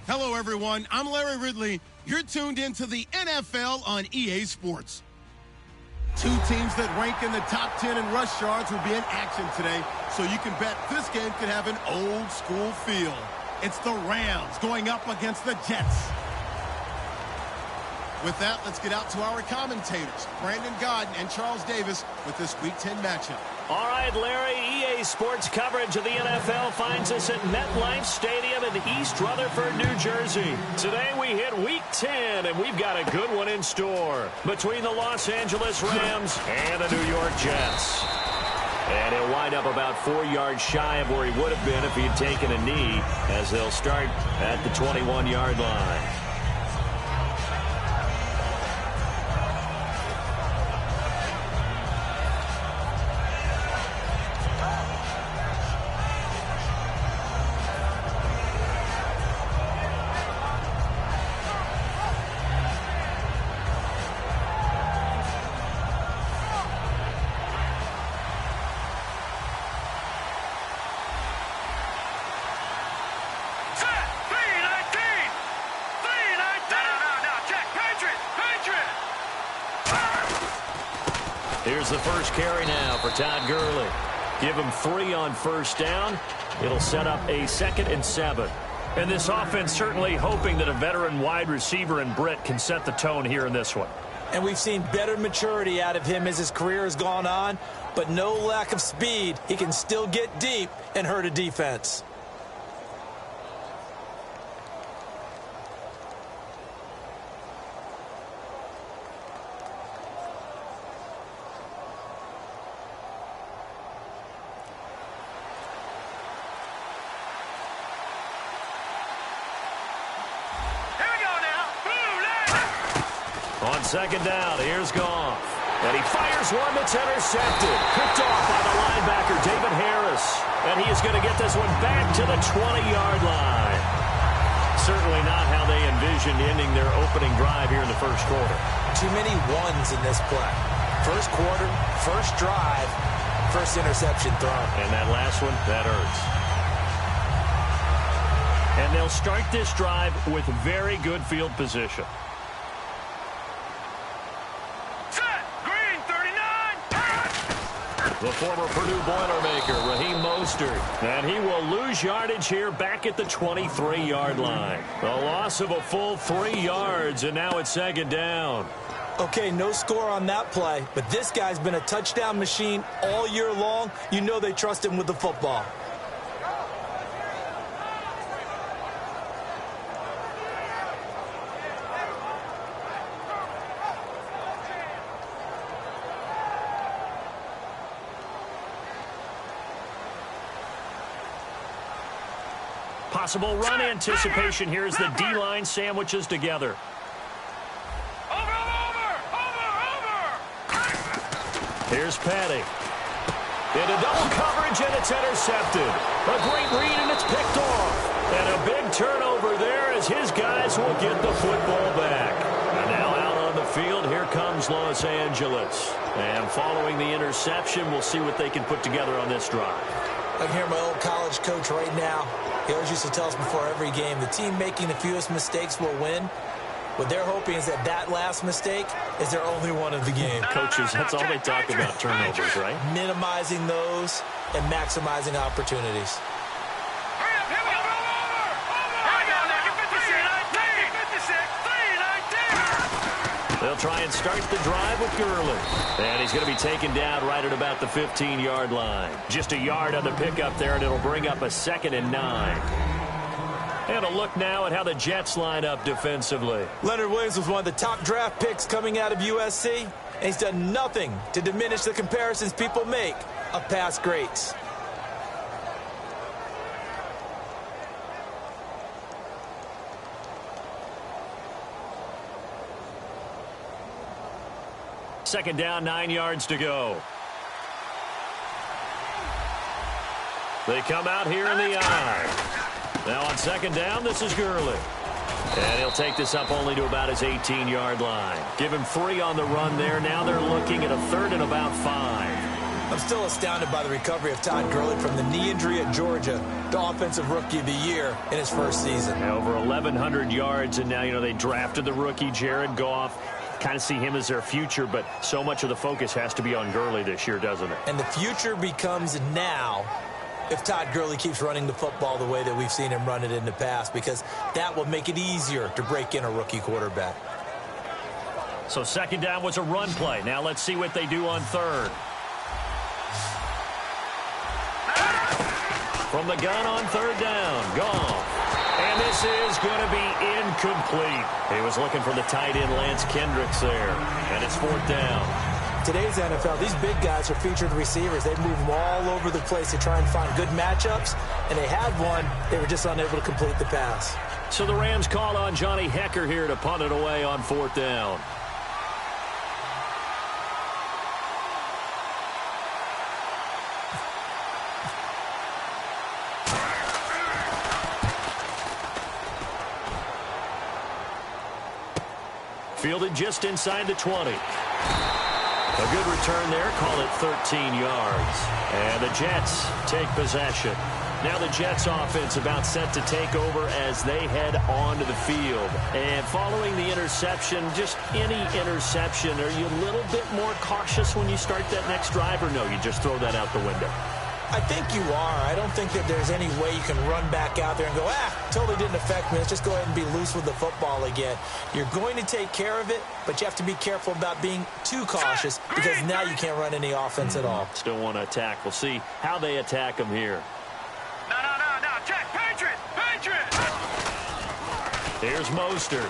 Hello, everyone. I'm Larry Ridley. You're tuned into the NFL on EA Sports. Two teams that rank in the top 10 in rush yards will be in action today, so you can bet this game could have an old-school feel. It's the Rams going up against the Jets. With that, let's get out to our commentators, Brandon Godden and Charles Davis, with this Week 10 matchup. All right, Larry, EA Sports coverage of the NFL finds us at MetLife Stadium in East Rutherford, New Jersey. Today we hit Week 10, and we've got a good one in store between the Los Angeles Rams and the New York Jets. And he'll wind up about 4 yards shy of where he would have been if he had taken a knee, as they'll start at the 21-yard line. Here's the first carry now for Todd Gurley. Give him 3 on first down. It'll set up a 2nd and 7. And this offense certainly hoping that a veteran wide receiver in Britt can set the tone here in this one. And we've seen better maturity out of him as his career has gone on, but no lack of speed. He can still get deep and hurt a defense. On second down, here's Goff. And he fires one that's intercepted. Picked off by the linebacker, David Harris. And he is going to get this one back to the 20-yard line. Certainly not how they envisioned ending their opening drive here in the first quarter. Too many ones in this play. First quarter, first drive, first interception thrown. And that last one, that hurts. And they'll start this drive with very good field position. The former Purdue Boilermaker, Raheem Mostert. And he will lose yardage here back at the 23-yard line. A loss of a full 3 yards, and now it's second down. Okay, no score on that play, but this guy's been a touchdown machine all year long. You know they trust him with the football. Possible run anticipation here as the D-line sandwiches together. Over! Here's Petty. Into double coverage, and it's intercepted. A great read, and it's picked off. And a big turnover there as his guys will get the football back. And now out on the field, here comes Los Angeles. And following the interception, we'll see what they can put together on this drive. I can hear my old college coach right now. He always used to tell us before every game, the team making the fewest mistakes will win. What they're hoping is that that last mistake is their only one of the game. Coaches, that's all they talk about, turnovers, right? Minimizing those and maximizing opportunities. They'll try and start the drive with Gurley. And he's going to be taken down right at about the 15-yard line. Just a yard on the pickup there, and it'll bring up a 2nd and 9. And a look now at how the Jets line up defensively. Leonard Williams was one of the top draft picks coming out of USC, and he's done nothing to diminish the comparisons people make of past greats. Second down, 9 yards to go. They come out here in the eye. Now on second down, this is Gurley. And he'll take this up only to about his 18-yard line. Give him 3 on the run there. Now they're looking at a 3rd and about 5. I'm still astounded by the recovery of Todd Gurley from the knee injury at Georgia to Offensive Rookie of the Year in his first season. Yeah, over 1,100 yards, and now, they drafted the rookie, Jared Goff. Kind of see him as their future, but so much of the focus has to be on Gurley this year, doesn't it? And the future becomes now if Todd Gurley keeps running the football the way that we've seen him run it in the past, because that will make it easier to break in a rookie quarterback. So second down was a run play. Now let's see what they do on third. From the gun on third down, Goff. And this is going to be incomplete. He was looking for the tight end, Lance Kendricks, there. And it's fourth down. Today's NFL, these big guys are featured receivers. They move them all over the place to try and find good matchups. And they had one. They were just unable to complete the pass. So the Rams call on Johnny Hecker here to punt it away on fourth down. Fielded just inside the 20. A good return there. Call it 13 yards. And the Jets take possession. Now the Jets offense about set to take over as they head onto the field. And following the interception, just any interception, are you a little bit more cautious when you start that next drive, or no, you just throw that out the window? I think you are. I don't think that there's any way you can run back out there and go, totally didn't affect me. Let's just go ahead and be loose with the football again. You're going to take care of it, but you have to be careful about being too cautious, because now you can't run any offense at all. Still want to attack. We'll see how they attack them here. No. Check. Patriot. Here's Mostert.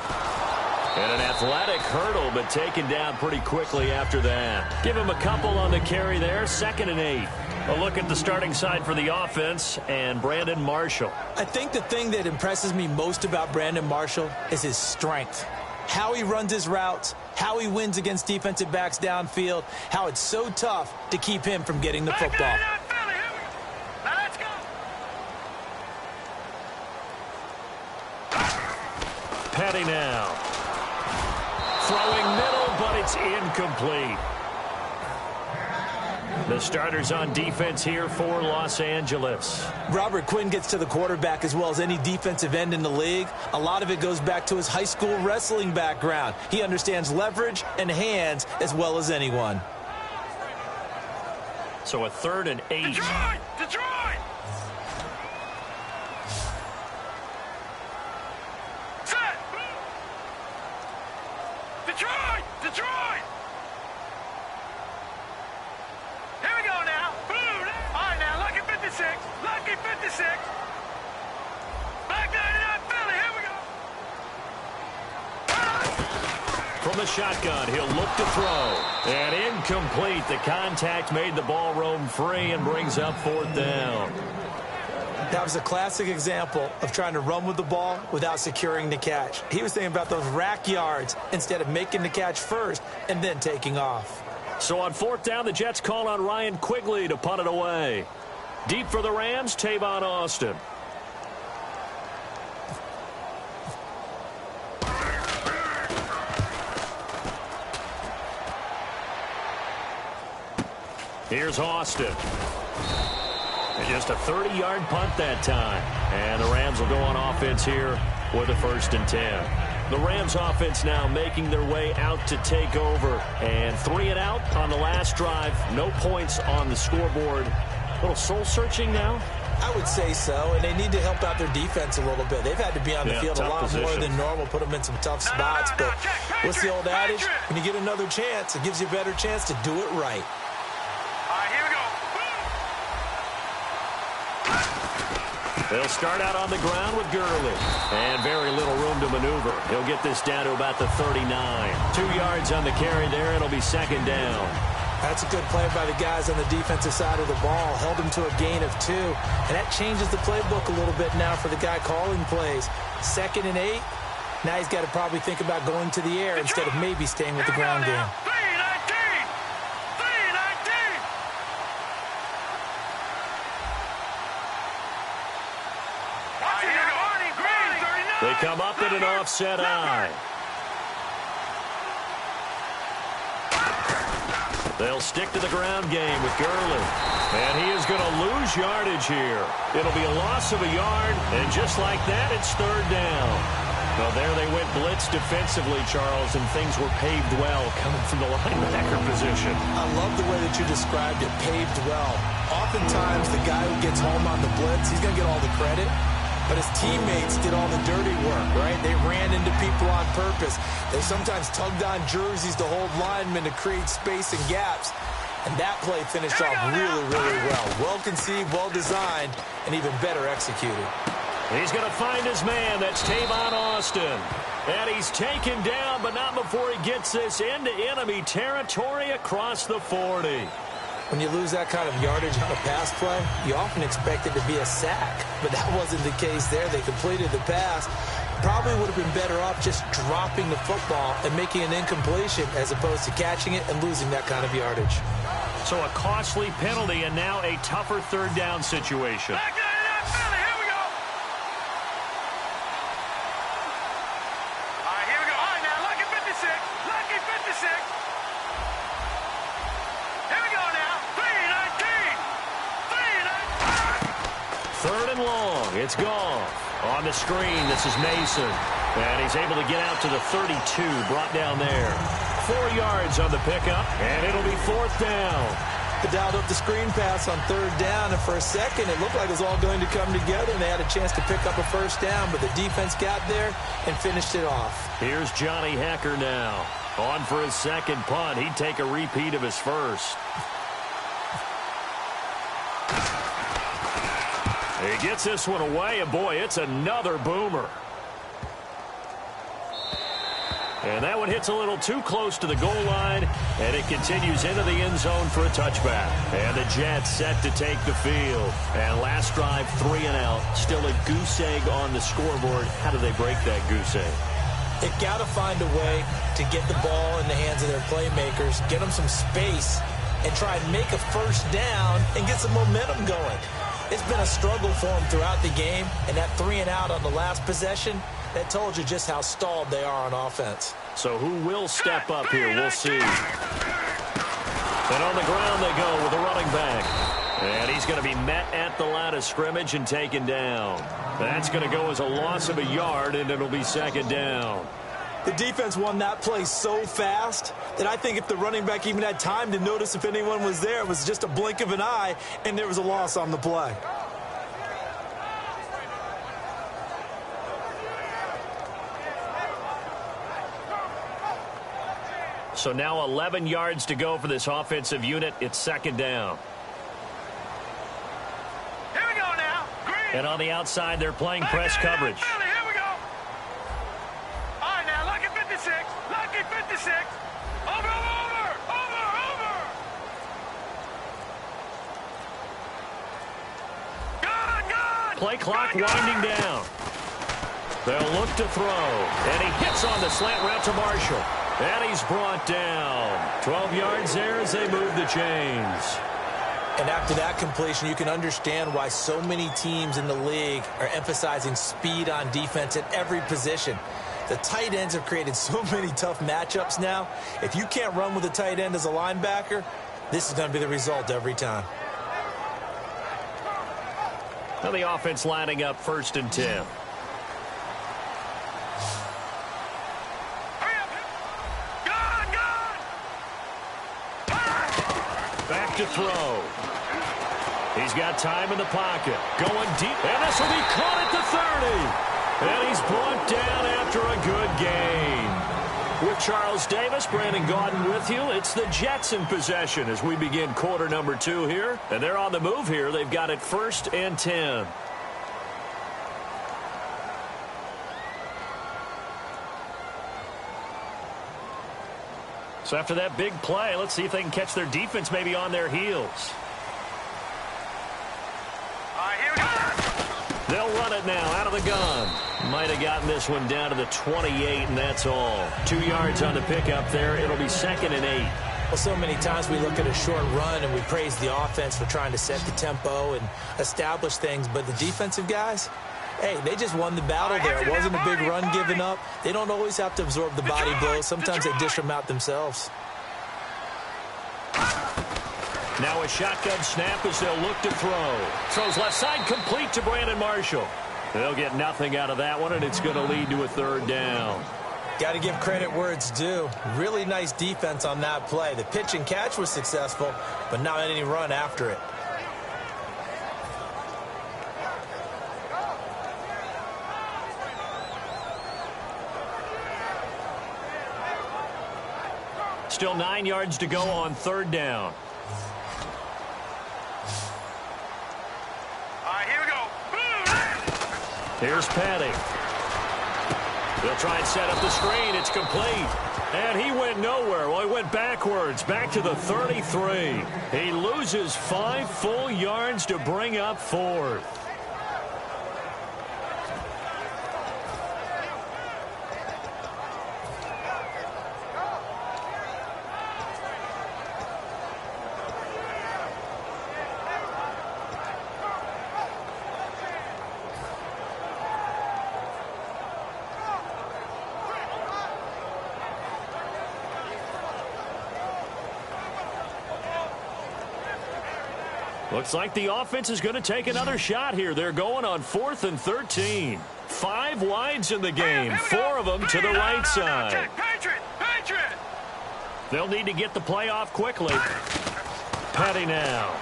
And an athletic hurdle, but taken down pretty quickly after that. Give him a couple on the carry there. 2nd and 8. A look at the starting side for the offense and Brandon Marshall. I think the thing that impresses me most about Brandon Marshall is his strength. How he runs his routes, how he wins against defensive backs downfield, how it's so tough to keep him from getting the football. Now let's go. Petty now. Throwing middle, but it's incomplete. The starters on defense here for Los Angeles. Robert Quinn gets to the quarterback as well as any defensive end in the league. A lot of it goes back to his high school wrestling background. He understands leverage and hands as well as anyone. So a 3rd and 8. Detroit! Set! Detroit! Here we go now. All right, now, lucky 56. Back 99, Philly, here we go. From the shotgun, he'll look to throw. And incomplete. The contact made the ball roam free and brings up 4th down. That was a classic example of trying to run with the ball without securing the catch. He was thinking about those rack yards instead of making the catch first and then taking off. So on 4th down, the Jets call on Ryan Quigley to punt it away. Deep for the Rams, Tavon Austin. Here's Austin. And just a 30-yard punt that time. And the Rams will go on offense here with a 1st and 10. The Rams offense now making their way out to take over. And 3 and out on the last drive. No points on the scoreboard. A little soul-searching now? I would say so, and they need to help out their defense a little bit. They've had to be on the field a lot more than normal, put them in some tough spots. But what's the old adage? When you get another chance, it gives you a better chance to do it right. All right, here we go. They'll start out on the ground with Gurley. And very little room to maneuver. He'll get this down to about the 39. 2 yards on the carry there. It'll be 2nd down. That's a good play by the guys on the defensive side of the ball. Held him to a gain of 2. And that changes the playbook a little bit now for the guy calling plays. 2nd and 8. Now he's got to probably think about going to the air instead of maybe staying with the ground game. 319! They come up in an offset eye. They'll stick to the ground game with Gurley. And he is going to lose yardage here. It'll be a loss of a yard, and just like that, it's third down. Well, there they went blitz defensively, Charles, and things were paved well coming from the linebacker position. I love the way that you described it, paved well. Oftentimes, the guy who gets home on the blitz, he's going to get all the credit. But his teammates did all the dirty work, right? They ran into people on purpose. They sometimes tugged on jerseys to hold linemen to create space and gaps. And that play finished off really, really well. Well conceived, well designed, and even better executed. He's going to find his man. That's Tavon Austin. And he's taken down, but not before he gets this into enemy territory across the 40. When you lose that kind of yardage on a pass play, you often expect it to be a sack. But that wasn't the case there. They completed the pass. Probably would have been better off just dropping the football and making an incompletion as opposed to catching it and losing that kind of yardage. So a costly penalty and now a tougher third down situation. Back to the penalty. Here we go. All right, here we go. All right, now, lucky 56. Lucky 56. Here we go now. 3-19. 3-19. Third and long. It's gone. On the screen, this is Mason. And he's able to get out to the 32, brought down there. 4 yards on the pickup, and it'll be fourth down. They dialed up the screen pass on third down, and for a second, it looked like it was all going to come together, and they had a chance to pick up a first down, but the defense got there and finished it off. Here's Johnny Hecker now. On for his second punt. He'd take a repeat of his first. He gets this one away, and boy, it's another boomer. And that one hits a little too close to the goal line, and it continues into the end zone for a touchback. And the Jets set to take the field. And last drive, 3 and out. Still a goose egg on the scoreboard. How do they break that goose egg? They've got to find a way to get the ball in the hands of their playmakers, get them some space, and try and make a first down and get some momentum going. It's been a struggle for them throughout the game, and that 3 and out on the last possession, that told you just how stalled they are on offense. So who will step up here? We'll see. And on the ground they go with a running back. And he's going to be met at the line of scrimmage and taken down. That's going to go as a loss of a yard, and it'll be second down. The defense won that play so fast that I think if the running back even had time to notice if anyone was there, it was just a blink of an eye, and there was a loss on the play. So now 11 yards to go for this offensive unit. It's second down. Here we go now. Green. And on the outside, they're playing press coverage. Here we go. All right, now, lucky 56. Lucky 56. Over. Good. Play clock winding down. They'll look to throw. And he hits on the slant route to Marshall. And he's brought down. 12 yards there as they move the chains. And after that completion, you can understand why so many teams in the league are emphasizing speed on defense at every position. The tight ends have created so many tough matchups now. If you can't run with a tight end as a linebacker, this is going to be the result every time. Now the offense lining up 1st and 10. Back to throw. He's got time in the pocket. Going deep. And this will be caught at the 30. And he's brought down after a good gain. With Charles Davis, Brandon Gaudin with you. It's the Jets in possession as we begin quarter number 2 here. And they're on the move here. They've got it 1st and 10. So after that big play, let's see if they can catch their defense maybe on their heels. All right, here we go. They'll run it now out of the gun. Might have gotten this one down to the 28, and that's all. 2 yards on the pickup there. It'll be 2nd and 8. Well, so many times we look at a short run and we praise the offense for trying to set the tempo and establish things, but the defensive guys, hey, they just won the battle there. It wasn't a big run given up. They don't always have to absorb the body blows. Sometimes they dish them out themselves. Now a shotgun snap as they'll look to throw. Throws left side complete to Brandon Marshall. They'll get nothing out of that one, and it's going to lead to a third down. Got to give credit where it's due. Really nice defense on that play. The pitch and catch was successful, but not any run after it. Still 9 yards to go on third down. All right, here we go. Here's Petty. They'll try and set up the screen. It's complete. And he went nowhere. Well, he went backwards, back to the 33. He loses 5 full yards to bring up fourth. Looks like the offense is going to take another shot here. They're going on 4th and 13. 5 wides in the game, 4 of them to the right side. Patriot! They'll need to get the play off quickly. Petty now.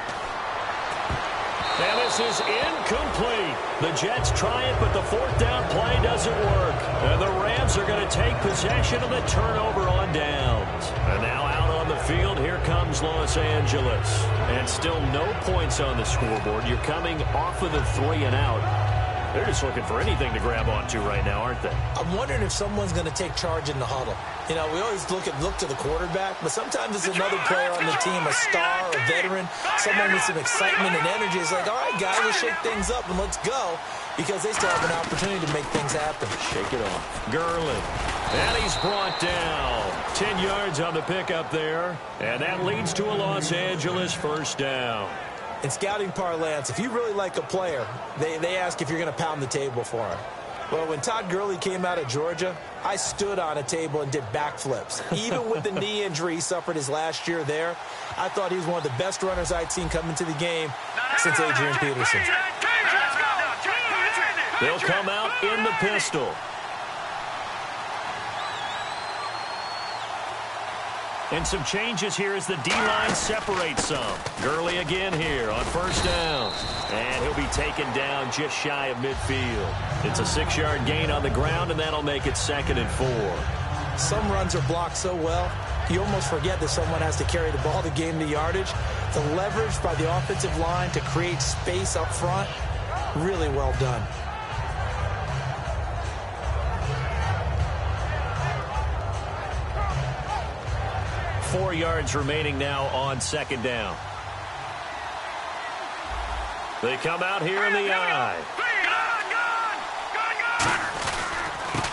And this is incomplete. The Jets try it, but the 4th down play doesn't work. And the Rams are going to take possession of the turnover on downs. And now out on the field, here comes Los Angeles. And still no points on the scoreboard. You're coming off of the 3 and out. They're just looking for anything to grab onto right now, aren't they? I'm wondering if someone's going to take charge in the huddle. You know, we always look to the quarterback, but sometimes it's another player on the team, a star, a veteran, someone with some excitement and energy. It's like, all right, guys, let's shake things up and let's go, because they still have an opportunity to make things happen. Shake it off. Gurley. And he's brought down. 10 yards on the pickup there. And that leads to a Los Angeles first down. In scouting parlance, if you really like a player, they ask if you're going to pound the table for him. Well, when Todd Gurley came out of Georgia, I stood on a table and did backflips. Even with the knee injury he suffered his last year there, I thought he was one of the best runners I'd seen come into the game since Adrian Peterson. They'll come out in the pistol. And some changes here as the D-line separates some. Gurley again here on first down. And he'll be taken down just shy of midfield. It's a 6-yard gain on the ground, and that'll make it 2nd and 4. Some runs are blocked so well, you almost forget that someone has to carry the ball to gain the yardage. The leverage by the offensive line to create space up front, really well done. Four yards remaining now on 2nd down. They come out here in the eye.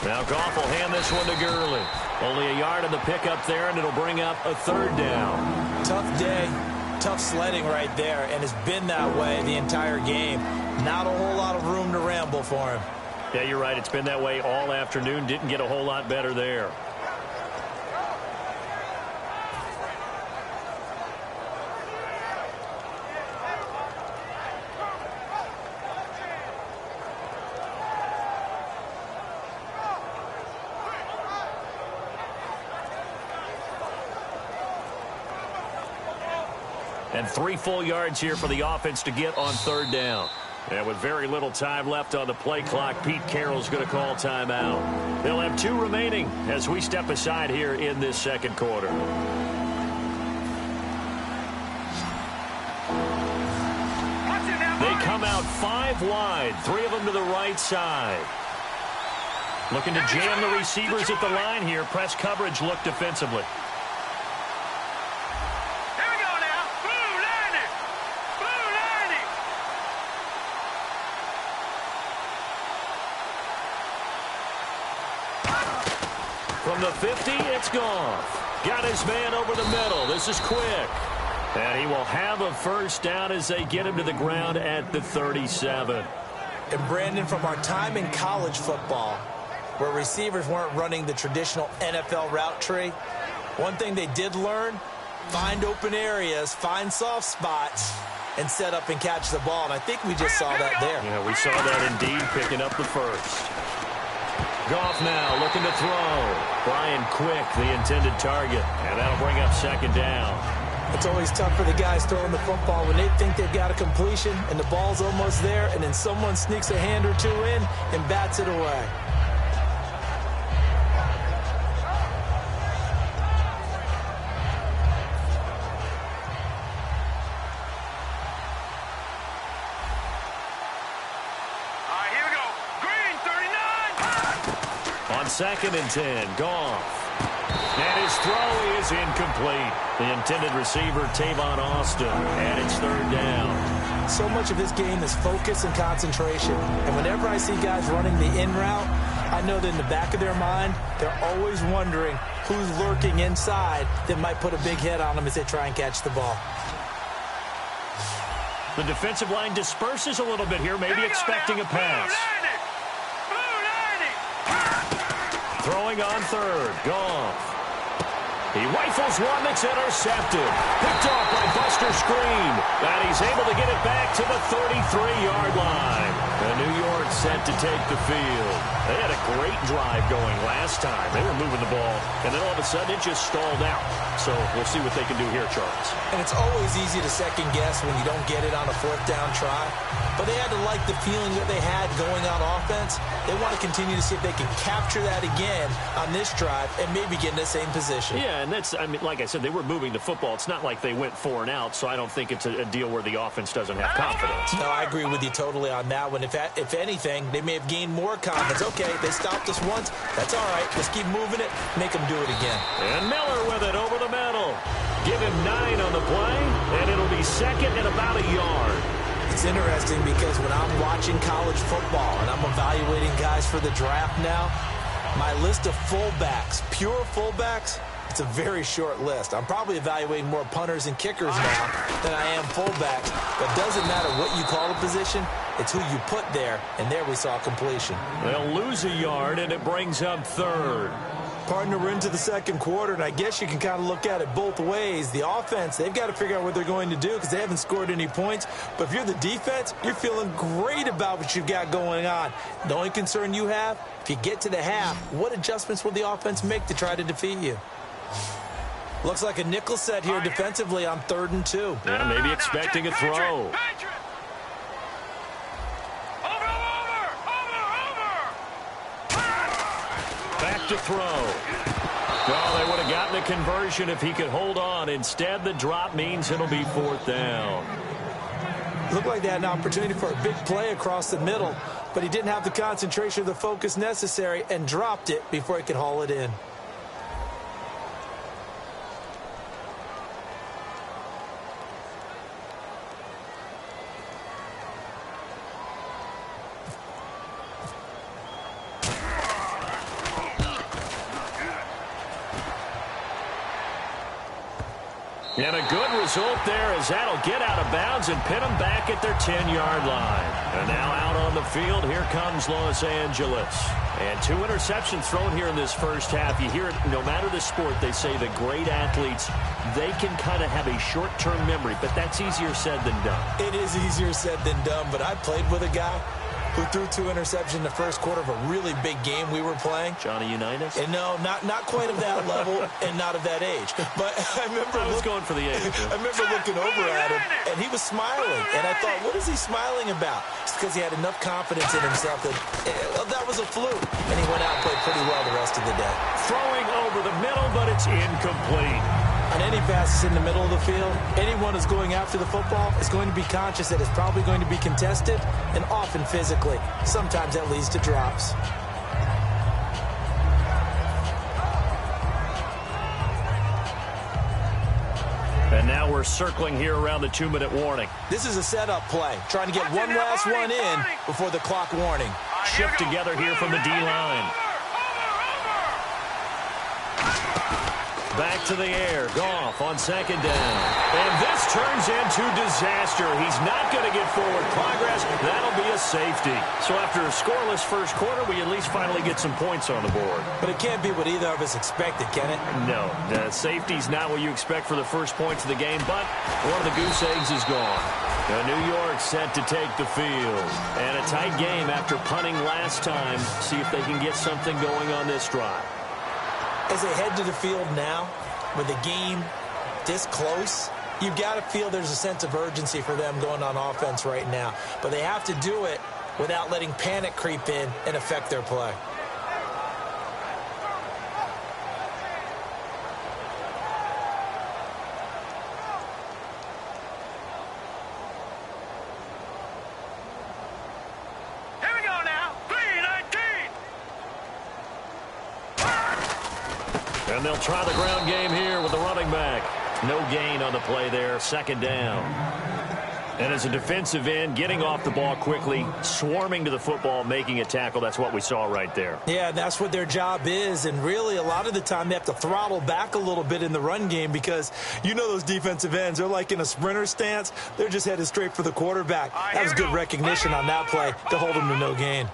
Now Goff will hand this one to Gurley. Only a yard on the pickup there, and it'll bring up a 3rd down. Tough day, tough sledding right there, and it's been that way the entire game. Not a whole lot of room to ramble for him. Yeah, you're right. It's been that way all afternoon. Didn't get a whole lot better there. And 3 full yards here for the offense to get on 3rd down. And with very little time left on the play clock, Pete Carroll's going to call timeout. They'll have 2 remaining as we step aside here in this 2nd quarter. They come out 5 wide, 3 of them to the right side. Looking to jam the receivers at the line here. Press coverage look defensively. From the 50, it's Goff. Got his man over the middle. This is quick. And he will have a first down as they get him to the ground at the 37. And Brandon, from our time in college football, where receivers weren't running the traditional NFL route tree, one thing they did learn find open areas, find soft spots, and set up and catch the ball. And I think we just saw that there. Yeah, we saw that indeed, picking up the first. Goff now looking to throw. Brian Quick, the intended target. And that'll bring up second down. It's always tough for the guys throwing the football when they think they've got a completion and the ball's almost there, and then someone sneaks a hand or two in and bats it away. Second and 10, Goff. And his throw is incomplete. The intended receiver, Tavon Austin, and it's third down. So much of this game is focus and concentration. And whenever I see guys running the in route, I know that in the back of their mind, they're always wondering who's lurking inside that might put a big hit on them as they try and catch the ball. The defensive line disperses a little bit here, maybe expecting a pass. Throwing on third, Goff. He rifles one that's intercepted. Picked off by Buster Screen. And he's able to get it back to the 33-yard line. And New York set to take the field. They had a great drive going last time. They were moving the ball, and then all of a sudden it just stalled out. So we'll see what they can do here, Charles. And it's always easy to second guess when you don't get it on a fourth down try. But they had to like the feeling that they had going on offense. They want to continue to see if they can capture that again on this drive and maybe get in the same position. Yeah, and that's, I mean, like I said, they were moving the football. It's not like they went 4 and out, so I don't think it's a deal where the offense doesn't have confidence. No, I agree with you totally on that one. If anything, they may have gained more confidence. Okay, they stopped us once. That's all right. Let's keep moving it. Make them do it again. And Miller with it over the middle. Give him 9 on the play, and it'll be second and about a yard. It's interesting because when I'm watching college football and I'm evaluating guys for the draft now, my list of fullbacks, pure fullbacks, it's a very short list. I'm probably evaluating more punters and kickers now than I am fullbacks. But it doesn't matter what you call a position, it's who you put there, and there we saw completion. They'll lose a yard, and it brings up third. Partner, we're into the second quarter, and I guess you can kind of look at it both ways. The offense, they've got to figure out what they're going to do because they haven't scored any points. But if you're the defense, you're feeling great about what you've got going on. The only concern you have, if you get to the half, what adjustments will the offense make to try to defeat you? Looks like a nickel set here defensively on 3rd and 2. Yeah, maybe expecting a throw. Back to throw. Well, they would have gotten a conversion if he could hold on. Instead, the drop means it'll be 4th down. Looked like they had an opportunity for a big play across the middle, but he didn't have the concentration or the focus necessary and dropped it before he could haul it in. And a good result there as that'll get out of bounds and pin them back at their 10-yard line. And now out on the field, here comes Los Angeles. And 2 interceptions thrown here in this first half. You hear it, no matter the sport, they say the great athletes, they can kind of have a short-term memory, but that's easier said than done. It is easier said than done, but I played with a guy who threw 2 interceptions in the first quarter of a really big game we were playing. Johnny Unitas? And no, not quite of that level and not of that age. But I remember I was going for the age. I remember looking over at him, and he was smiling. And I thought, what is he smiling about? It's because he had enough confidence in himself that that was a fluke. And he went out and played pretty well the rest of the day. Throwing over the middle, but it's incomplete. On any passes in the middle of the field, anyone who's going after the football is going to be conscious that it's probably going to be contested and often physically. Sometimes that leads to drops. And now we're circling here around the 2-minute warning. This is a setup play, trying to get one last one in before the clock warning. Shift together here from the D-line. back to the air. Goff on second down. And this turns into disaster. He's not going to get forward progress. That'll be a safety. So after a scoreless first quarter, we at least finally get some points on the board. But it can't be what either of us expected, can it? No, the safety's not what you expect for the first points of the game, but one of the goose eggs is gone. Now New York set to take the field. And a tight game after punting last time. See if they can get something going on this drive. As they head to the field now, with the game this close, you've got to feel there's a sense of urgency for them going on offense right now. But they have to do it without letting panic creep in and affect their play. And they'll try the ground game here with the running back. No gain on the play there, second down. And as a defensive end, getting off the ball quickly, swarming to the football, making a tackle, that's what we saw right there. Yeah, that's what their job is, and really a lot of the time they have to throttle back a little bit in the run game because you know those defensive ends, they're like in a sprinter stance. They're just headed straight for the quarterback. That was good recognition on that play to hold him to no gain.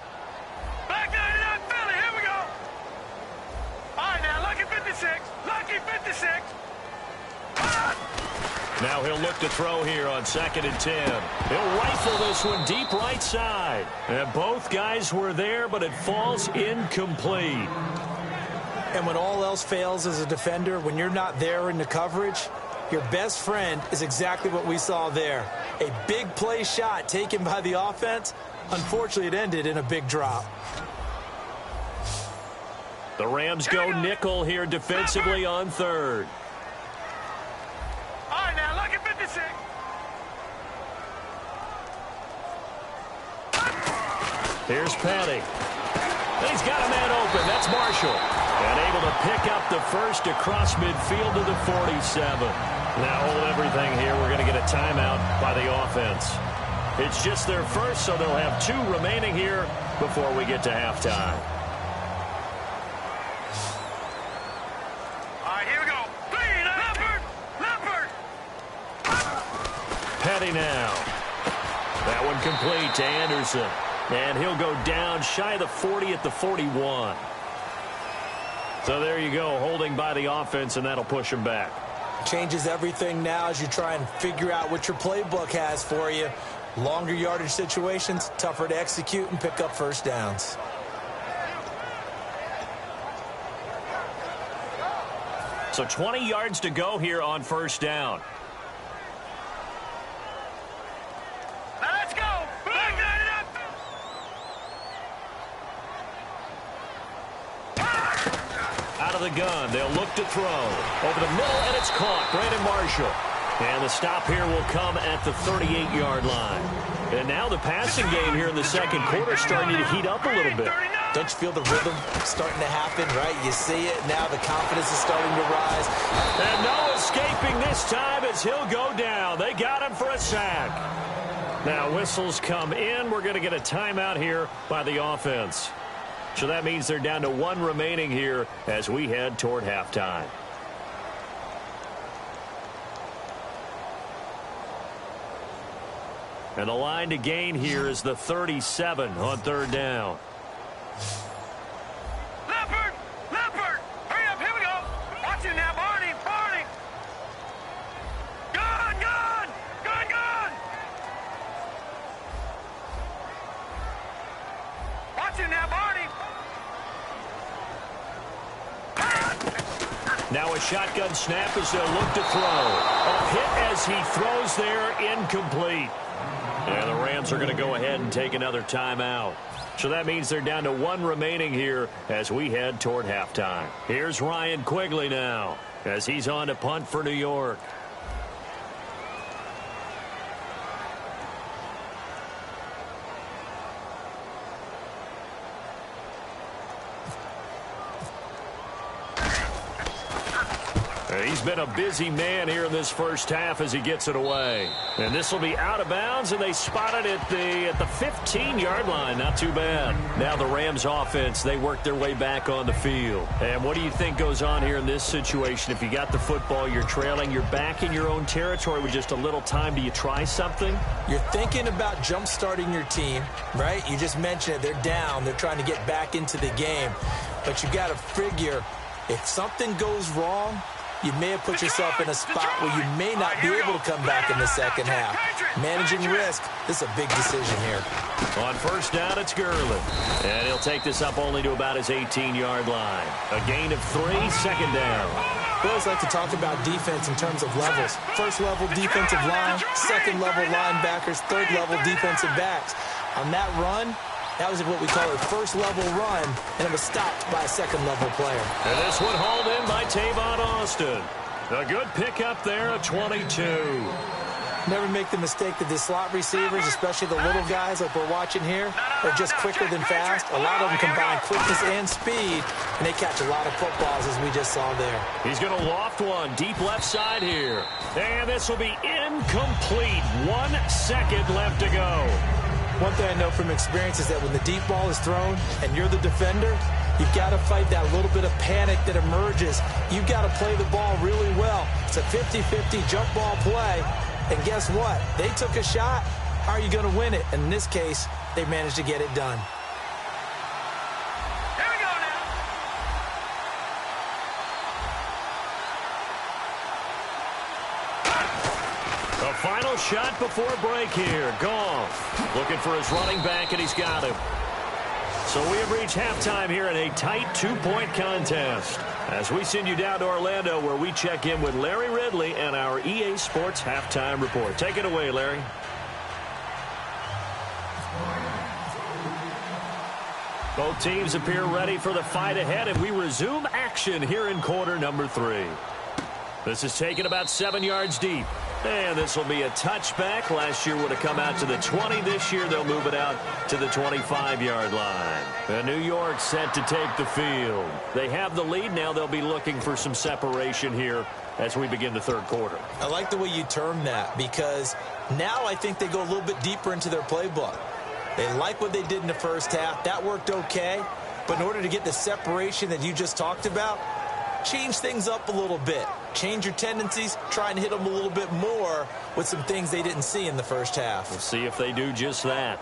Now he'll look to throw here on 2nd and 10. He'll rifle this one deep right side. And both guys were there, but it falls incomplete. And when all else fails as a defender, when you're not there in the coverage, your best friend is exactly what we saw there. A big play shot taken by the offense. Unfortunately, it ended in a big drop. The Rams go nickel here defensively on 3rd. Here's Petty. He's got a man open. That's Marshall. And able to pick up the first across midfield to the 47. Now hold everything here. We're going to get a timeout by the offense. It's just their first, so they'll have 2 remaining here before we get to halftime. All right, here we go. Leopard! Petty now. That one complete to Anderson. And he'll go down shy of the 40 at the 41. So there you go, holding by the offense, and that'll push him back. Changes everything now as you try and figure out what your playbook has for you. Longer yardage situations, tougher to execute and pick up first downs. So 20 yards to go here on first down. Let's go! Out of the gun, they'll look to throw. Over the middle, and it's caught. Brandon Marshall. And the stop here will come at the 38-yard line. And now the passing game here in the second quarter starting to heat up a little bit. Don't you feel the rhythm starting to happen, right? You see it. Now the confidence is starting to rise. And no escaping this time as he'll go down. They got him for a sack. Now whistles come in. We're going to get a timeout here by the offense. So that means they're down to 1 remaining here as we head toward halftime. And the line to gain here is the 37 on 3rd down. Leopard! Hurry up, here we go! Watch it now, Barney! Gun! Watch it now, Barney! Now a shotgun snap as they'll look to throw. A hit as he throws there, incomplete. And the Rams are going to go ahead and take another timeout. So that means they're down to 1 remaining here as we head toward halftime. Here's Ryan Quigley now as he's on to punt for New York. He's been a busy man here in this first half as he gets it away. And this will be out of bounds, and they spot it at the 15-yard line. Not too bad. Now the Rams offense, they work their way back on the field. And what do you think goes on here in this situation? If you got the football, you're trailing, you're back in your own territory with just a little time. Do you try something? You're thinking about jump-starting your team, right? You just mentioned it. They're down. They're trying to get back into the game. But you got to figure if something goes wrong, you may have put yourself in a spot where you may not be able to come back in the second half. Managing risk, this is a big decision here. On first down, it's Gurley. And he'll take this up only to about his 18-yard line. A gain of 3, second down. We always like to talk about defense in terms of levels. First-level defensive line, second-level linebackers, third-level defensive backs. On that run, that was what we call a first-level run, and it was stopped by a second-level player. And this one hauled in by Tavon Austin. A good pickup there, a 22. Never make the mistake that the slot receivers, especially the little guys like we're watching here, are just quicker than fast. A lot of them combine quickness and speed, and they catch a lot of footballs, as we just saw there. He's going to loft one deep left side here. And this will be incomplete. 1 second left to go. One thing I know from experience is that when the deep ball is thrown and you're the defender, you've got to fight that little bit of panic that emerges. You've got to play the ball really well. It's a 50-50 jump ball play. And guess what? They took a shot. How are you going to win it? And in this case, they managed to get it done. Here we go now. A final shot before break here. Goff looking for his running back, and he's got him. So we have reached halftime here in a tight 2-point contest. As we send you down to Orlando, where we check in with Larry Ridley and our EA Sports Halftime Report. Take it away, Larry. Both teams appear ready for the fight ahead, and we resume action here in quarter number 3. This is taken about 7 yards deep. And this will be a touchback. Last year would have come out to the 20. This year they'll move it out to the 25-yard line. And New York set to take the field. They have the lead. Now they'll be looking for some separation here as we begin the third quarter. I like the way you term that, because now I think they go a little bit deeper into their playbook. They like what they did in the first half. That worked okay. But in order to get the separation that you just talked about, change things up a little bit. Change your tendencies, try and hit them a little bit more with some things they didn't see in the first half. We'll see if they do just that.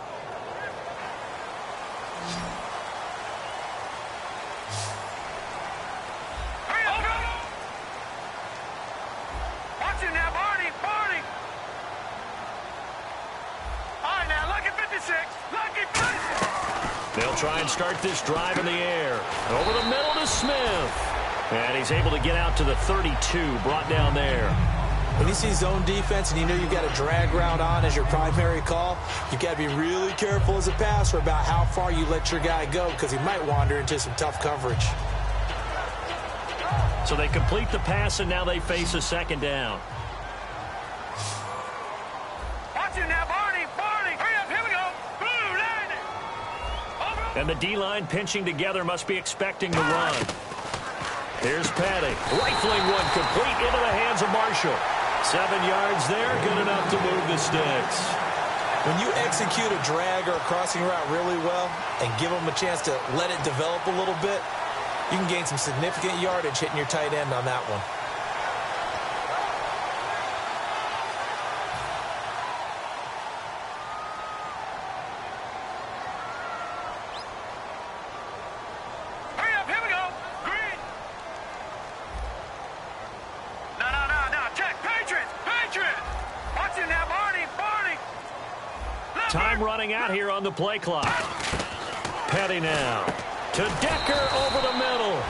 Hurry up, go! Watch it now, Barney, Barney! All right, now, look at 56. Look at 56. They'll try and start this drive in the air. Over the middle to Smith. And he's able to get out to the 32, brought down there. When you see zone defense and you know you've got a drag route on as your primary call, you've got to be really careful as a passer about how far you let your guy go, because he might wander into some tough coverage. So they complete the pass, and now they face a second down. Watch it now, Barney, Barney! Hurry up, here we go! Blue, landing! And the D-line pinching together must be expecting the run. Here's Petty, rifling one complete into the hands of Marshall. 7 yards there, good enough to move the sticks. When you execute a drag or a crossing route really well and give them a chance to let it develop a little bit, you can gain some significant yardage hitting your tight end on that one. Time running out here on the play clock. Petty now to Decker over the middle.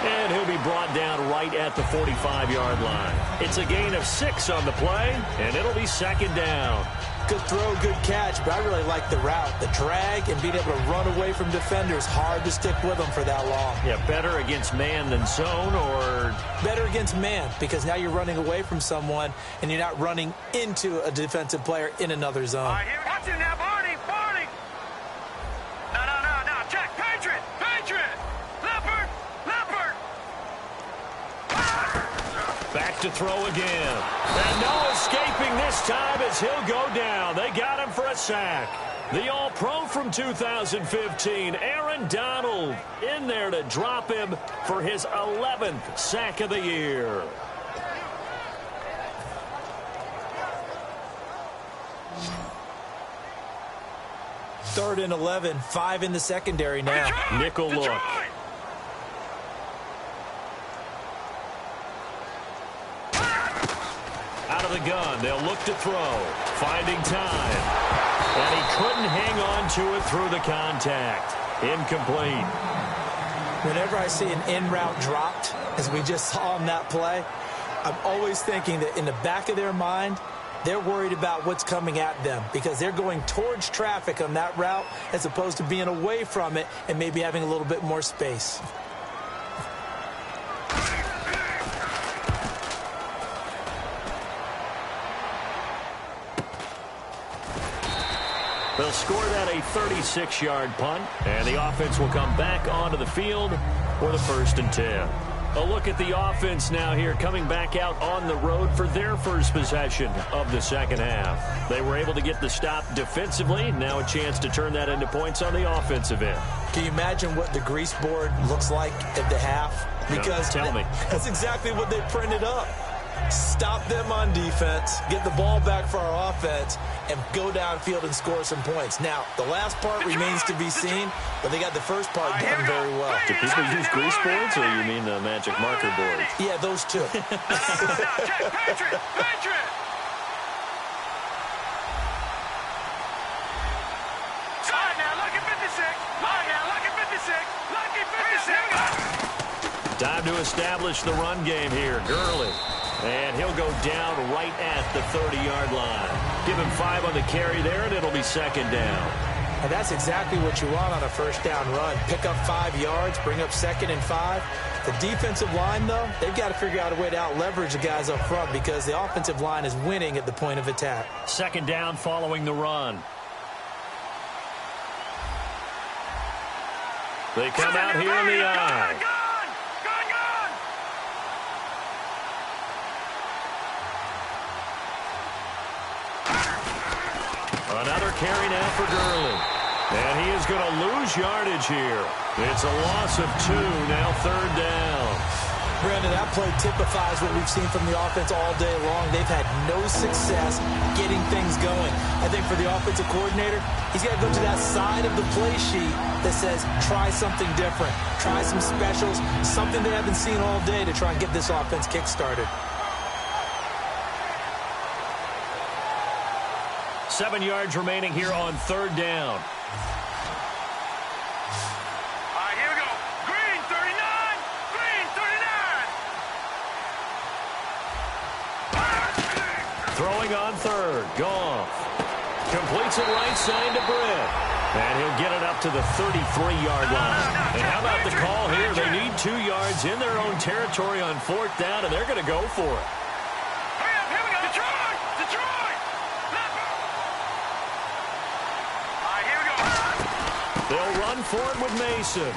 And he'll be brought down right at the 45-yard line. It's a gain of 6 on the play, and it'll be second down. Good throw, good catch, but I really like the route. The drag and being able to run away from defenders, hard to stick with them for that long. Yeah, better against man than zone, or? Better against man, because now you're running away from someone and you're not running into a defensive player in another zone. All right, here, watch it now, Barney, Barney. No, check, Patriot, Leopard. to throw again. And no escaping this time as he'll go down. They got him for a sack. The All-Pro from 2015, Aaron Donald, in there to drop him for his 11th sack of the year. Third and 11, 5 in the secondary now. Nickel look. Out of the gun, they'll look to throw. Finding time. And he couldn't hang on to it through the contact. Incomplete. Whenever I see an in-route dropped, as we just saw on that play, I'm always thinking that in the back of their mind, they're worried about what's coming at them because they're going towards traffic on that route as opposed to being away from it and maybe having a little bit more space. They'll score that a 36-yard punt, and the offense will come back onto the field for the 1st and 10. A look at the offense now here, coming back out on the road for their first possession of the second half. They were able to get the stop defensively. Now a chance to turn that into points on the offensive end. Can you imagine what the grease board looks like at the half? Because no, tell me. That's exactly what they printed up. Stop them on defense, get the ball back for our offense, and go downfield and score some points. Now, the last part remains to be seen, but they got the first part done very well. Do people use grease boards, or you mean the magic marker board? Yeah, those two. Patriot! Time to establish the run game here. Gurley. And he'll go down right at the 30-yard line. Give him 5 on the carry there, and it'll be second down. And that's exactly what you want on a first down run. Pick up 5 yards, bring up 2nd and 5. The defensive line, though, they've got to figure out a way to out-leverage the guys up front because the offensive line is winning at the point of attack. Second down following the run. They come out here in the eye. Another carry now for Gurley. And he is going to lose yardage here. It's a loss of 2, now 3rd down. Brandon, that play typifies what we've seen from the offense all day long. They've had no success getting things going. I think for the offensive coordinator, he's got to go to that side of the play sheet that says, try something different. Try some specials, something they haven't seen all day to try and get this offense kick-started. 7 yards remaining here on 3rd down. Here we go. Green 39. Green 39. Throwing on 3rd. Goff. Completes it right side to Britt. And he'll get it up to the 33-yard line. And how about the call here? They need 2 yards in their own territory on 4th down, and they're going to go for it. Here we go. Detroit. Here we go. They'll run for it with Mason.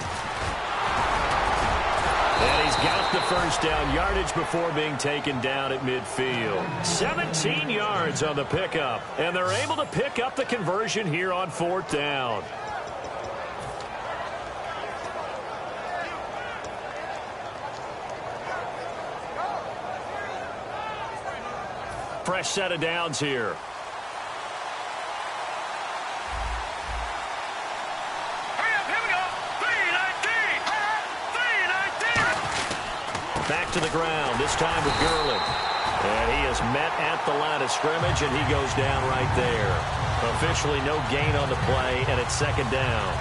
And he's got the first down yardage before being taken down at midfield. 17 yards on the pickup. And they're able to pick up the conversion here on 4th down. Fresh set of downs here. Back to the ground, this time with Gurley. And he is met at the line of scrimmage, and he goes down right there. Officially no gain on the play, and it's 2nd down.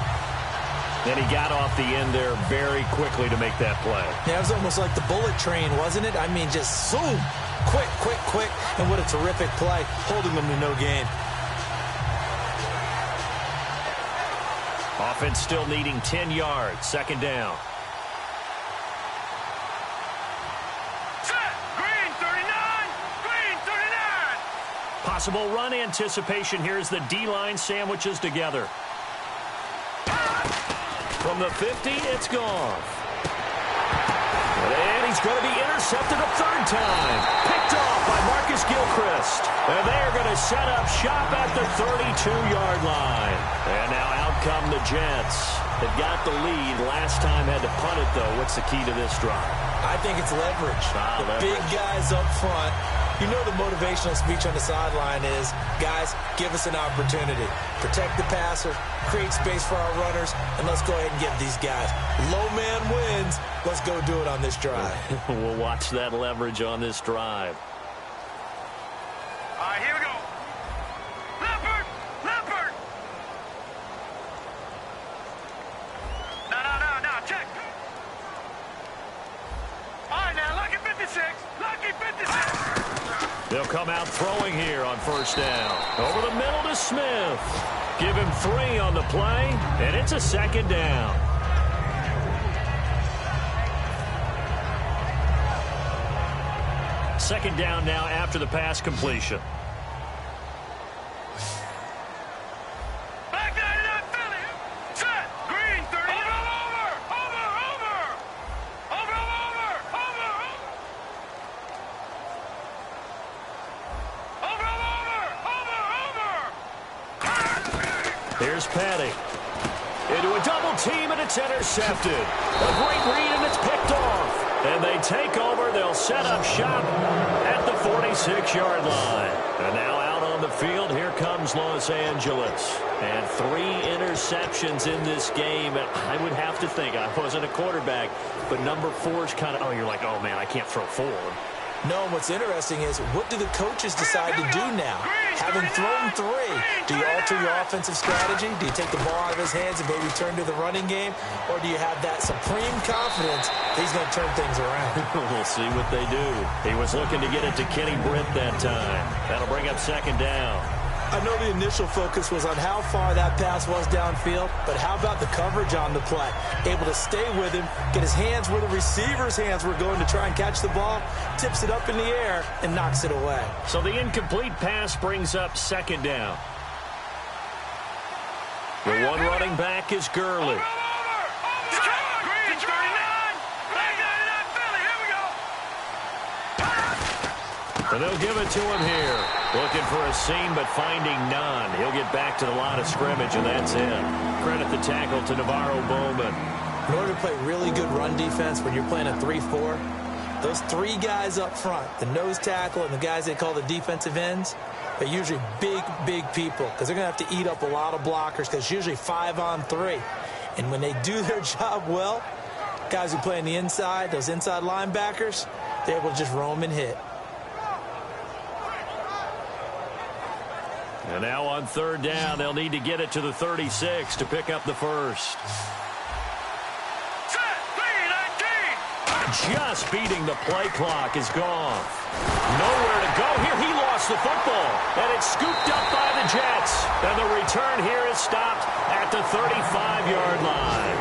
And he got off the end there very quickly to make that play. Yeah, it was almost like the bullet train, wasn't it? I mean, just zoom, quick. And what a terrific play, holding them to no gain. Offense still needing 10 yards, 2nd down. Possible run anticipation here as the D-line sandwiches together. From the 50, it's Goff. And he's going to be intercepted a third time. Picked off by Marcus Gilchrist. And they are going to set up shop at the 32-yard line. And now out come the Jets. They've got the lead. Last time had to punt it, though. What's the key to this drive? I think it's leverage. Big guys up front. You know the motivational speech on the sideline is, guys, give us an opportunity. Protect the passer, create space for our runners, and let's go ahead and give these guys. Low man wins. Let's go do it on this drive. We'll watch that leverage on this drive. All right, here we go. Leopard! Leopard! No, check. All right, now, lucky 56. Lucky 56. They'll come out throwing here on first down. Over the middle to Smith. Give him 3 on the play, and it's a second down. Second down now after the pass completion. Back 99 Philly. Set. Green 30. Over. Here's Patty. Into a double team, and it's intercepted. A great read, and it's picked off. And they take over. They'll set up shop at the 46-yard line. And now out on the field, here comes Los Angeles. And 3 interceptions in this game. I would have to think, I wasn't a quarterback, but number 4 is kind of, you're like, oh, man, I can't throw 4. No, what's interesting is, what do the coaches decide to do now? Having thrown 3, do you alter your offensive strategy? Do you take the ball out of his hands and maybe turn to the running game? Or do you have that supreme confidence that he's going to turn things around? We'll see what they do. He was looking to get it to Kenny Britt that time. That'll bring up second down. I know the initial focus was on how far that pass was downfield, but how about the coverage on the play? Able to stay with him, get his hands where the receiver's hands were going to try and catch the ball, tips it up in the air, and knocks it away. So the incomplete pass brings up second down. The one running back is Gurley. And they'll give it to him here. Looking for a seam, but finding none. He'll get back to the line of scrimmage, and that's it. Credit the tackle to Navarro Bowman. In order to play really good run defense when you're playing a 3-4, those 3 guys up front, the nose tackle and the guys they call the defensive ends, they're usually big people because they're going to have to eat up a lot of blockers because it's usually 5 on 3. And when they do their job well, guys who play on the inside, those inside linebackers, they're able to just roam and hit. And now on third down, they'll need to get it to the 36 to pick up the first. Just beating the play clock is gone. Nowhere to go here. He lost the football, and it's scooped up by the Jets. And the return here is stopped at the 35-yard line.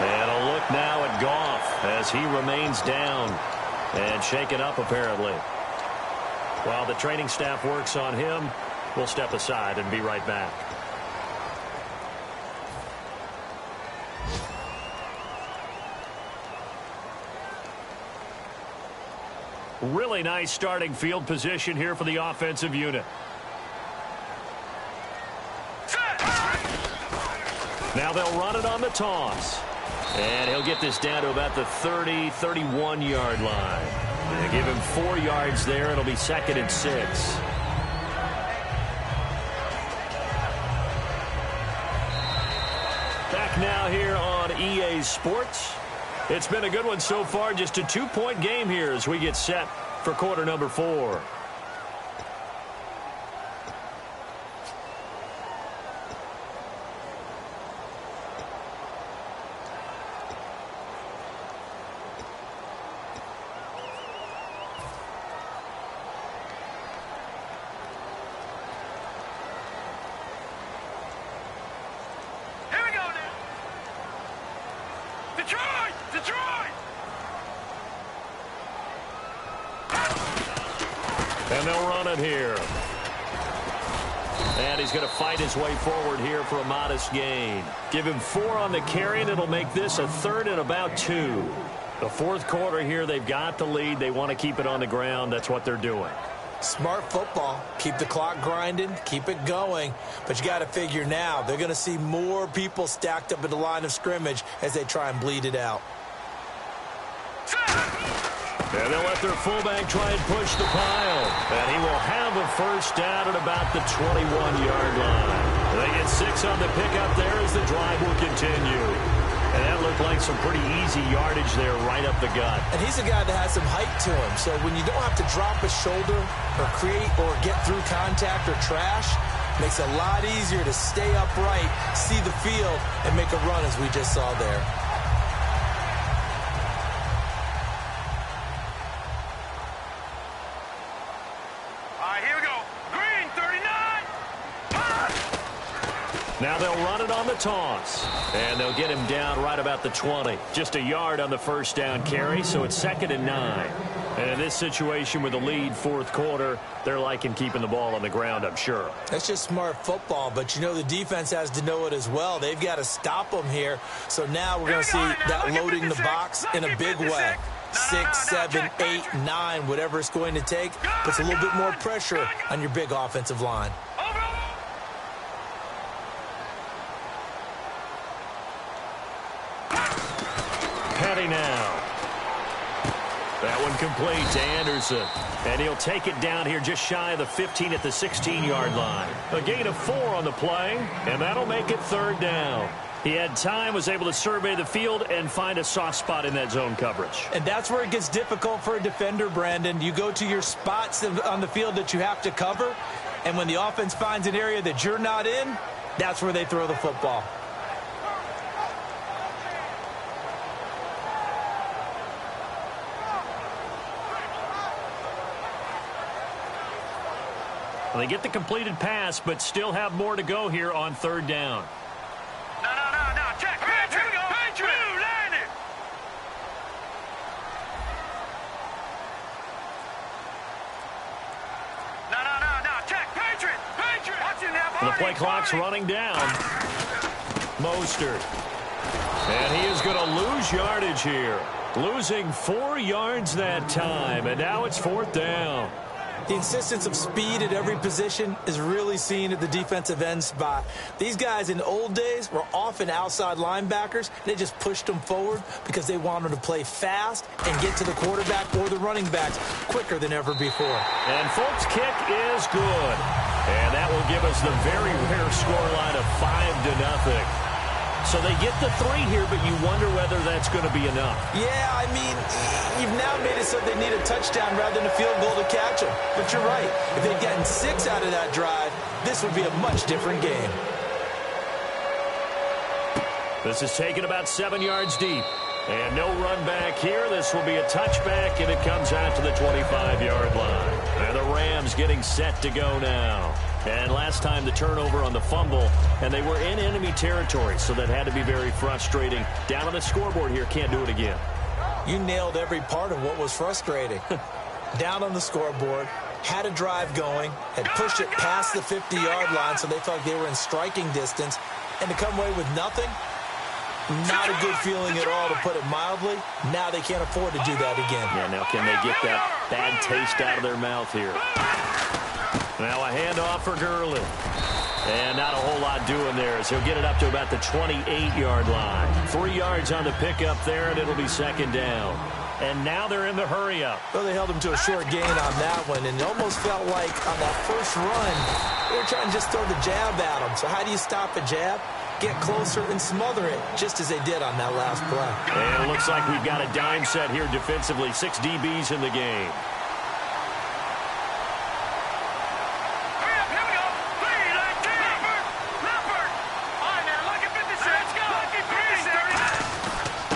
And a look now at Goff as he remains down and shaken up apparently. While the training staff works on him, we'll step aside and be right back. Really nice starting field position here for the offensive unit. Now they'll run it on the toss. And he'll get this down to about the 30, 31-yard line. They give him 4 yards there. It'll be 2nd and 6. Back now here on EA Sports. It's been a good one so far. Just a 2-point game here as we get set for quarter number 4. And they'll run it here. And he's going to fight his way forward here for a modest gain. Give him 4 on the carry, and it'll make this a 3rd and about 2. The fourth quarter here, they've got the lead. They want to keep it on the ground. That's what they're doing. Smart football. Keep the clock grinding. Keep it going. But you got to figure now, they're going to see more people stacked up at the line of scrimmage as they try and bleed it out. And they'll let their fullback try and push the pile. And he will have a first down at about the 21-yard line. They get 6 on the pickup there as the drive will continue. And that looked like some pretty easy yardage there right up the gut. And he's a guy that has some height to him. So when you don't have to drop a shoulder or create or get through contact or trash, it makes it a lot easier to stay upright, see the field, and make a run as we just saw there. Now they'll run it on the toss. And they'll get him down right about the 20. Just a yard on the first down carry, so it's 2nd and 9. And in this situation with the lead fourth quarter, they're liking keeping the ball on the ground, I'm sure. That's just smart football, but you know the defense has to know it as well. They've got to stop them here. So now we're going to see that loading the box in a big way. 6, 7, 8, 9, whatever it's going to take, puts a little bit more pressure on your big offensive line. Petty now. That one complete to Anderson. And he'll take it down here just shy of the 15 at the 16-yard line. A gain of 4 on the play, and that'll make it 3rd down. He had time, was able to survey the field and find a soft spot in that zone coverage. And that's where it gets difficult for a defender, Brandon. You go to your spots on the field that you have to cover, and when the offense finds an area that you're not in, that's where they throw the football. Well, they get the completed pass, but still have more to go here on 3rd down. No, check. Patriot, landed. No, check. Patriot. Watch it now. The play clock's running down. Mostert. And he is going to lose yardage here. Losing 4 yards that time, and now it's 4th down. The insistence of speed at every position is really seen at the defensive end spot. These guys in the old days were often outside linebackers. They just pushed them forward because they wanted to play fast and get to the quarterback or the running backs quicker than ever before. And Folk's kick is good. And that will give us the very rare scoreline of 5-0. So they get the 3 here, but you wonder whether that's going to be enough. Yeah, I mean, you've now made it so they need a touchdown rather than a field goal to catch them. But you're right. If they'd gotten 6 out of that drive, this would be a much different game. This is taken about 7 yards deep. And no run back here. This will be a touchback, and it comes out to the 25-yard line. And the Rams getting set to go now. And last time the turnover on the fumble, and they were in enemy territory, so that had to be very frustrating. Down on the scoreboard here, can't do it again. You nailed every part of what was frustrating. Down on the scoreboard, had a drive going, had pushed it past the 50-yard line, so they felt like they were in striking distance, and to come away with nothing, not a good feeling at all, to put it mildly. Now they can't afford to do that again. Yeah, now can they get that bad taste out of their mouth here? Now a handoff for Gurley. And not a whole lot doing there as he'll get it up to about the 28-yard line. 3 yards on the pickup there, and it'll be 2nd down. And now they're in the hurry-up. Well, they held him to a short gain on that one, and it almost felt like on that first run, they were trying to just throw the jab at him. So how do you stop a jab? Get closer and smother it, just as they did on that last play. And it looks like we've got a dime set here defensively. 6 DBs in the game.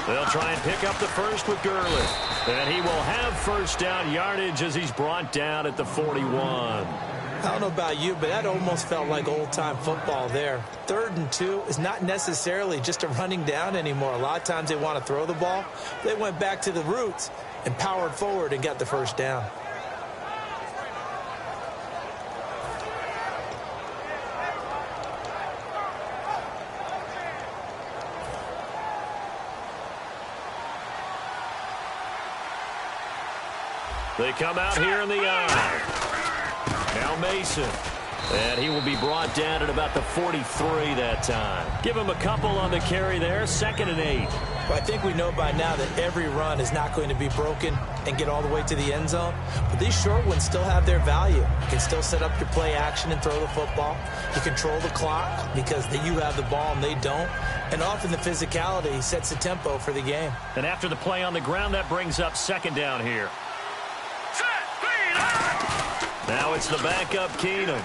They'll try and pick up the first with Gurley. And he will have first down yardage as he's brought down at the 41. I don't know about you, but that almost felt like old-time football there. 3rd and 2 is not necessarily just a running down anymore. A lot of times they want to throw the ball. They went back to the roots and powered forward and got the first down. They come out here in the eye. Now Mason. And he will be brought down at about the 43 that time. Give him a couple on the carry there, 2nd and 8. Well, I think we know by now that every run is not going to be broken and get all the way to the end zone. But these short ones still have their value. You can still set up your play action and throw the football. You control the clock because you have the ball and they don't. And often the physicality sets the tempo for the game. And after the play on the ground, that brings up 2nd down here. Now it's the backup Keenum.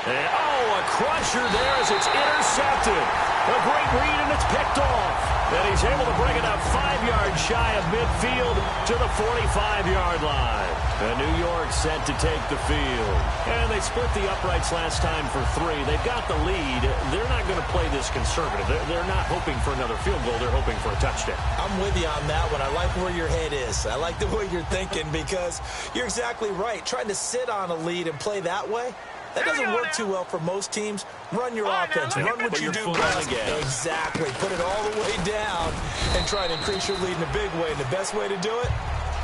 And, a crusher there as it's intercepted. A great read, and it's picked off. And he's able to bring it up 5 yards shy of midfield to the 45-yard line. And New York set to take the field. And they split the uprights last time for 3. They've got the lead. They're not going to play this conservative. They're not hoping for another field goal. They're hoping for a touchdown. I'm with you on that one. I like where your head is. I like the way you're thinking because you're exactly right. Trying to sit on a lead and play that way, that doesn't work too well for most teams. Run your offense. Run what you do best. Exactly. Put it all the way down and try to increase your lead in a big way. And the best way to do it,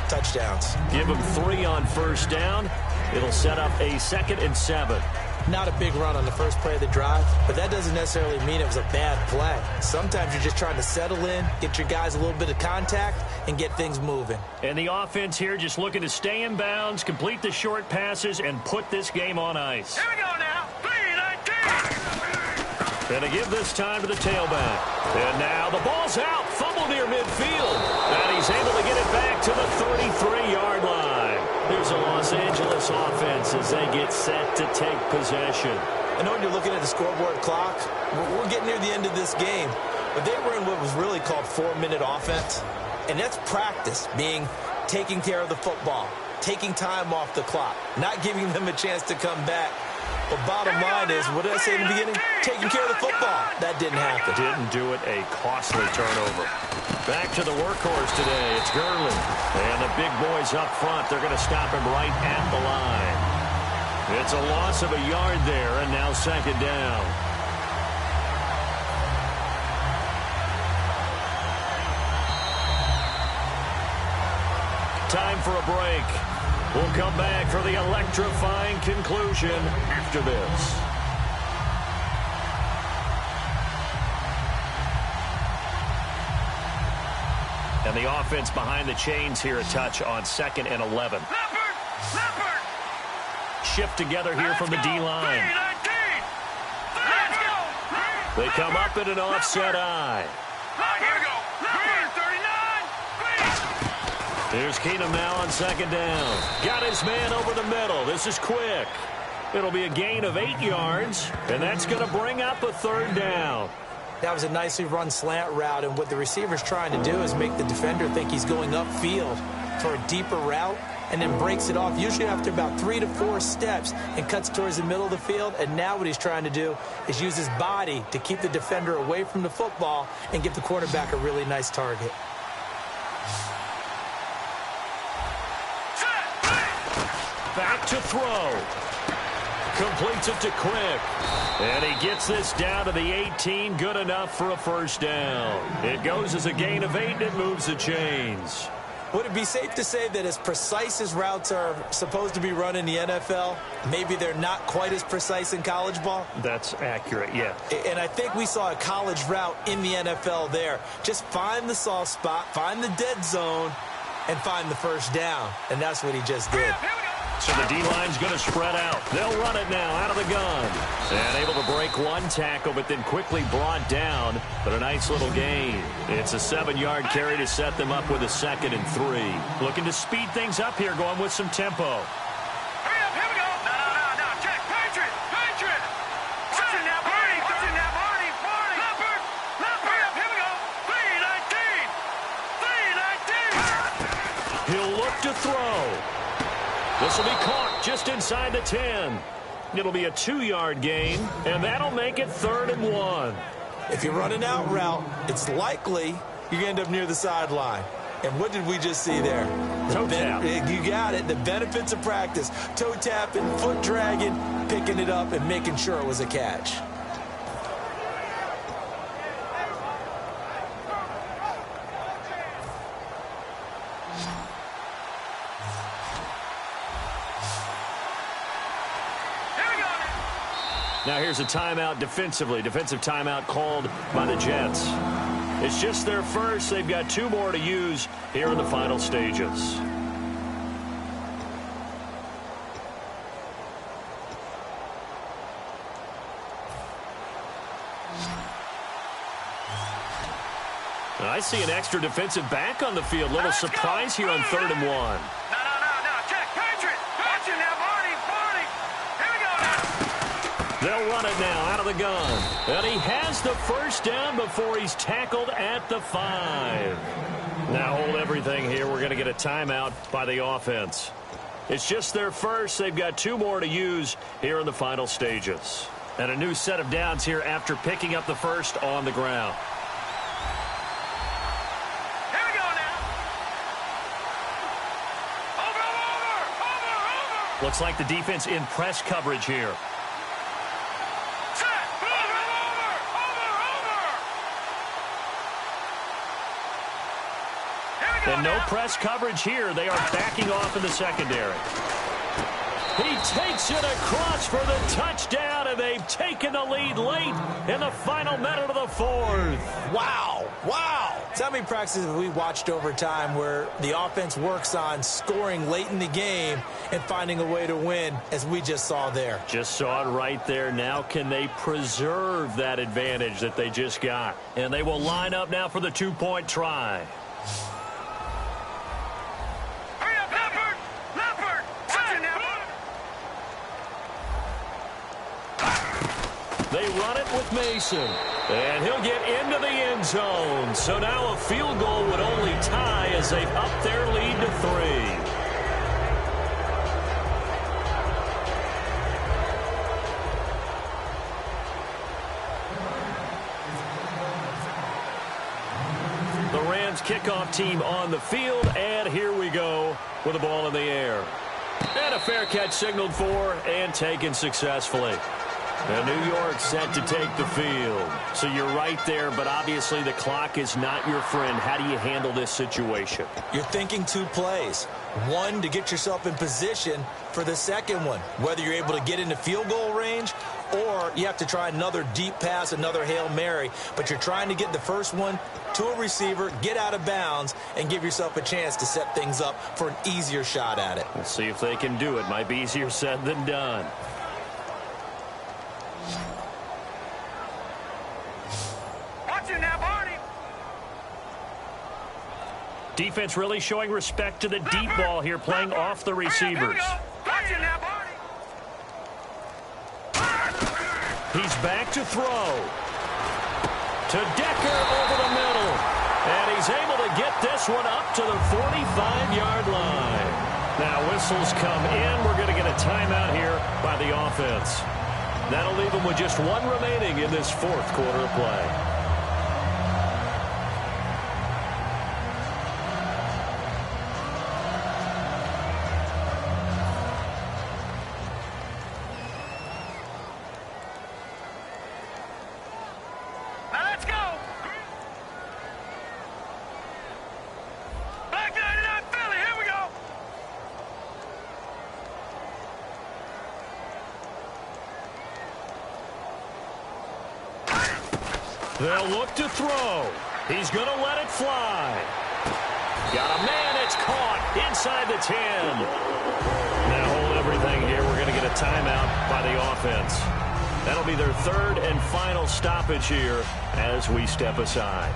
touchdowns. Give them 3 on 1st down. It'll set up a 2nd and 7. Not a big run on the first play of the drive, but that doesn't necessarily mean it was a bad play. Sometimes you're just trying to settle in, get your guys a little bit of contact, and get things moving. And the offense here just looking to stay in bounds, complete the short passes, and put this game on ice. Here we go now. 3-19. And to give this time to the tailback. And now the ball's out. Fumble near midfield. And he's able to get it back to the 33-yard line. There's a Los Angeles offense as they get set to take possession. I know when you're looking at the scoreboard clock, we're getting near the end of this game. But they were in what was really called 4-minute offense. And that's practice, being taking care of the football, taking time off the clock, not giving them a chance to come back. But bottom line is, what did I say in the beginning? Taking care of the football. That didn't happen. Didn't do it. A costly turnover. Back to the workhorse today. It's Gurley. And the big boys up front, they're going to stop him right at the line. It's a loss of a yard there, and now 2nd down. Time for a break. We'll come back for the electrifying conclusion after this. And the offense behind the chains here, a touch on 2nd and 11. Leopard! Shift together here from the D-line. They come up in an offset eye. Here we go. Here's Keenum now on 2nd down. Got his man over the middle. This is quick. It'll be a gain of 8 yards, and that's going to bring up a 3rd down. That was a nicely run slant route, and what the receiver's trying to do is make the defender think he's going upfield for a deeper route, and then breaks it off, usually after about 3 to 4 steps, and cuts towards the middle of the field. And now what he's trying to do is use his body to keep the defender away from the football and give the quarterback a really nice target. Back to throw. Completes it to Quick. And he gets this down to the 18. Good enough for a 1st down. It goes as a gain of 8, and it moves the chains. Would it be safe to say that as precise as routes are supposed to be run in the NFL, maybe they're not quite as precise in college ball? That's accurate, yeah. And I think we saw a college route in the NFL there. Just find the soft spot, find the dead zone, and find the 1st down. And that's what he just did. So the D-line's going to spread out. They'll run it now out of the gun. And able to break one tackle, but then quickly brought down. But a nice little gain. It's a 7-yard carry to set them up with a 2nd and 3. Looking to speed things up here, going with some tempo. Hurry up, here we go. No. Check. Patriot. What's in that, Barney? Leopard. Hurry up, here we go. 3-19. He'll look to throw. This will be caught just inside the 10. It'll be a 2-yard gain, and that'll make it 3rd and 1. If you run an out route, it's likely you're going to end up near the sideline. And what did we just see there? Toe tap. You got it. The benefits of practice. Toe tapping, foot dragging, picking it up, and making sure it was a catch. Now here's a timeout defensively. Defensive timeout called by the Jets. It's just their first. They've got 2 more to use here in the final stages. I see an extra defensive back on the field. Little surprise here on 3rd and 1. No. Check. Patriot. Watch him now, Barney. Here we go now. They'll run it now out of the gun. And he has the first down before he's tackled at the 5. Now hold everything here. We're going to get a timeout by the offense. It's just their first. They've got 2 more to use here in the final stages. And a new set of downs here after picking up the first on the ground. Looks like the defense in press coverage here. And no press coverage here. They are backing off in the secondary. He takes it across for the touchdown, and they've taken the lead late in the final minute of the 4th. Wow. So how many practices have we watched over time where the offense works on scoring late in the game and finding a way to win, as we just saw there? Just saw it right there. Now can they preserve that advantage that they just got? And they will line up now for the 2-point try. They run it with Mason, and he'll get into the end zone. So now a field goal would only tie as they've upped their lead to 3. The Rams kickoff team on the field, and here we go with the ball in the air. And a fair catch signaled for and taken successfully. And New York set to take the field. So you're right there, but obviously the clock is not your friend. How do you handle this situation? You're thinking 2 plays. One, to get yourself in position for the second one, whether you're able to get into field goal range or you have to try another deep pass, another Hail Mary. But you're trying to get the first one to a receiver, get out of bounds, and give yourself a chance to set things up for an easier shot at it. We'll see if they can do it. Might be easier said than done. Defense really showing respect to the deep ball here, playing off the receivers. He's back to throw. To Decker over the middle. And he's able to get this one up to the 45-yard line. Now whistles come in. We're going to get a timeout here by the offense. That'll leave them with just 1 remaining in this 4th quarter of play. They'll look to throw. He's going to let it fly. Got a man. It's caught inside the 10. Now hold everything here. We're going to get a timeout by the offense. That'll be their 3rd and final stoppage here as we step aside.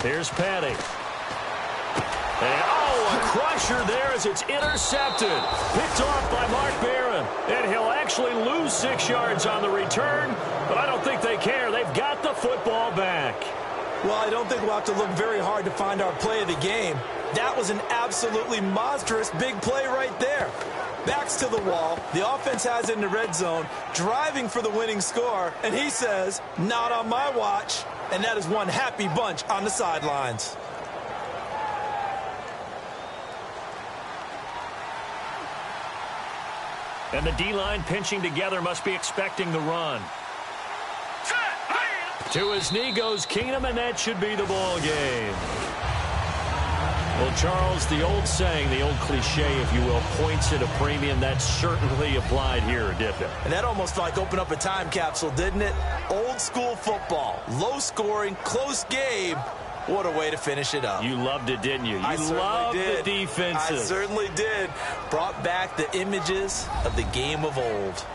Here's Patty. And, a pressure there as it's intercepted. Picked off by Mark Barron. And he'll actually lose 6 yards on the return, but I don't think they care. They've got the football back. Well, I don't think we'll have to look very hard to find our play of the game. That was an absolutely monstrous big play right there. Backs to the wall. The offense has it in the red zone, driving for the winning score, and he says, not on my watch. And that is one happy bunch on the sidelines. And the D-line pinching together must be expecting the run. To his knee goes Keenum, and that should be the ball game. Well, Charles, the old saying, the old cliche, if you will, points at a premium. That certainly applied here, didn't it? And that almost like opened up a time capsule, didn't it? Old school football, low scoring, close game. What a way to finish it up. You loved it, didn't you? I You loved the defenses. I certainly did. Brought back the images of the game of old.